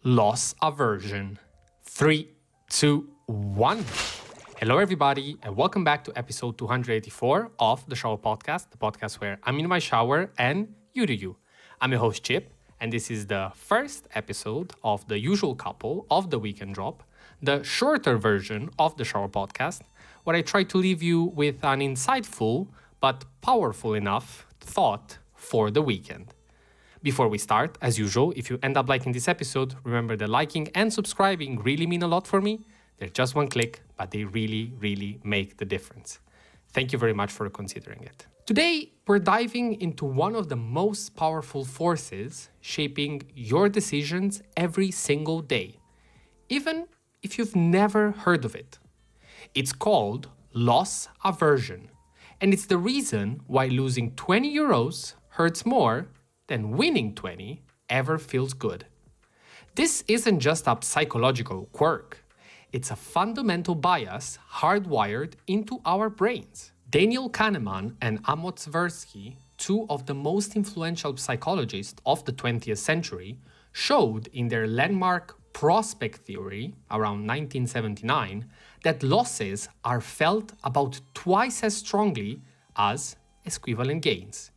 loss aversion. 3, 2, 1. Hello, everybody, and welcome back to episode 284 of the Shower Podcast, the podcast where I'm in my shower and you do you. I'm your host, Chip, and this is the first episode of the usual couple of the weekend drop, the shorter version of the Shower Podcast, where I try to leave you with an insightful but powerful enough thought for the weekend. Before we start, as usual, if you end up liking this episode, remember that liking and subscribing really mean a lot for me. They're just one click, but they really make the difference. Thank you very much for considering it. Today, we're diving into one of the most powerful forces shaping your decisions every single day, even if you've never heard of it. It's called loss aversion, and it's the reason why losing 20 euros hurts more than winning 20 ever feels good. This isn't just a psychological quirk. It's a fundamental bias hardwired into our brains. Daniel Kahneman and Amos Tversky, two of the most influential psychologists of the 20th century, showed in their landmark prospect theory around 1979 that losses are felt about twice as strongly as equivalent gains.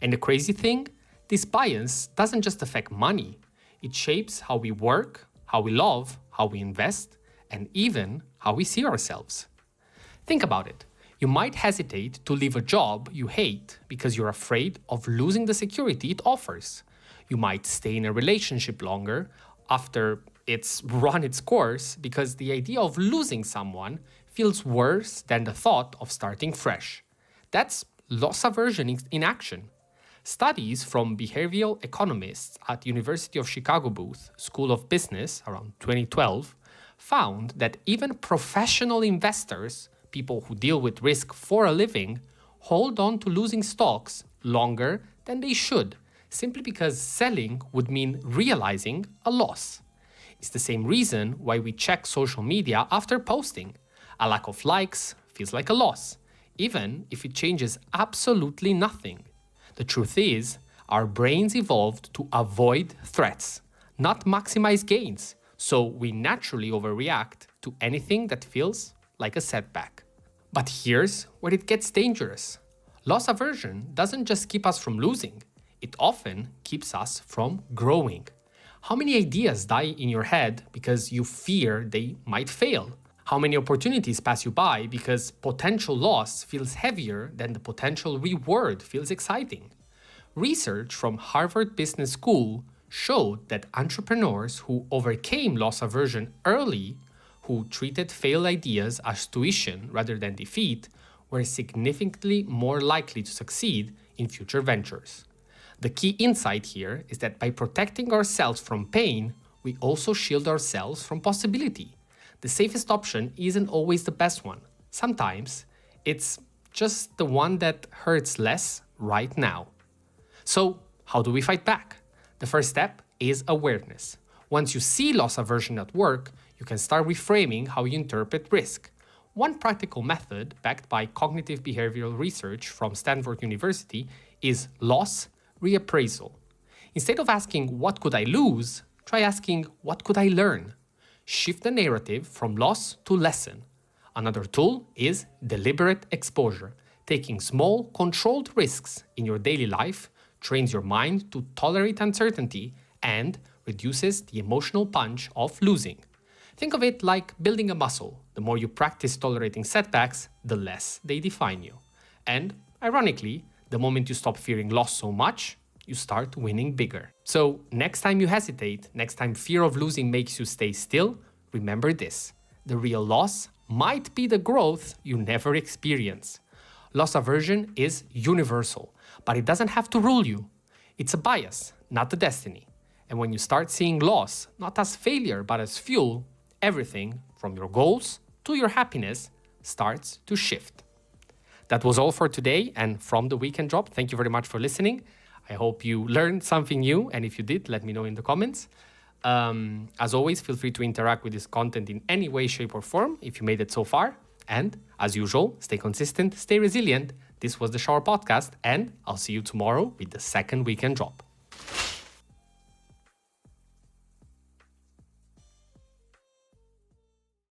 And the crazy thing? This bias doesn't just affect money. It shapes how we work, how we love, how we invest, and even how we see ourselves. Think about it. You might hesitate to leave a job you hate because you're afraid of losing the security it offers. You might stay in a relationship longer after it's run its course because the idea of losing someone feels worse than the thought of starting fresh. That's loss aversion in action. Studies from behavioral economists at University of Chicago Booth School of Business around 2012 found that even professional investors, people who deal with risk for a living, hold on to losing stocks longer than they should, simply because selling would mean realizing a loss. It's the same reason why we check social media after posting. A lack of likes feels like a loss, even if it changes absolutely nothing. The truth is, our brains evolved to avoid threats, not maximize gains, so we naturally overreact to anything that feels like a setback. But here's where it gets dangerous. Loss aversion doesn't just keep us from losing, it often keeps us from growing. How many ideas die in your head because you fear they might fail? How many opportunities pass you by because potential loss feels heavier than the potential reward feels exciting? Research from Harvard Business School showed that entrepreneurs who overcame loss aversion early, who treated failed ideas as tuition rather than defeat, were significantly more likely to succeed in future ventures. The key insight here is that by protecting ourselves from pain, we also shield ourselves from possibility. The safest option isn't always the best one. Sometimes it's just the one that hurts less right now. So, how do we fight back? The first step is awareness. Once you see loss aversion at work, you can start reframing how you interpret risk. One practical method, backed by cognitive behavioral research from Stanford University, is loss reappraisal. Instead of asking, what could I lose? Try asking, what could I learn? Shift the narrative from loss to lesson. Another tool is deliberate exposure. Taking small, controlled risks in your daily life trains your mind to tolerate uncertainty and reduces the emotional punch of losing. Think of it like building a muscle. The more you practice tolerating setbacks, the less they define you. And, ironically, the moment you stop fearing loss so much, you start winning bigger. So next time you hesitate, next time fear of losing makes you stay still, remember this. The real loss might be the growth you never experience. Loss aversion is universal, but it doesn't have to rule you. It's a bias, not a destiny. And when you start seeing loss not as failure but as fuel, everything from your goals to your happiness starts to shift. That was all for today and from the weekend drop. Thank you very much for listening. I hope you learned something new, and if you did, let me know in the comments. As always, feel free to interact with this content in any way, shape, or form if you made it so far. And as usual, stay consistent, stay resilient. This was the Shower Podcast, and I'll see you tomorrow with the second weekend drop.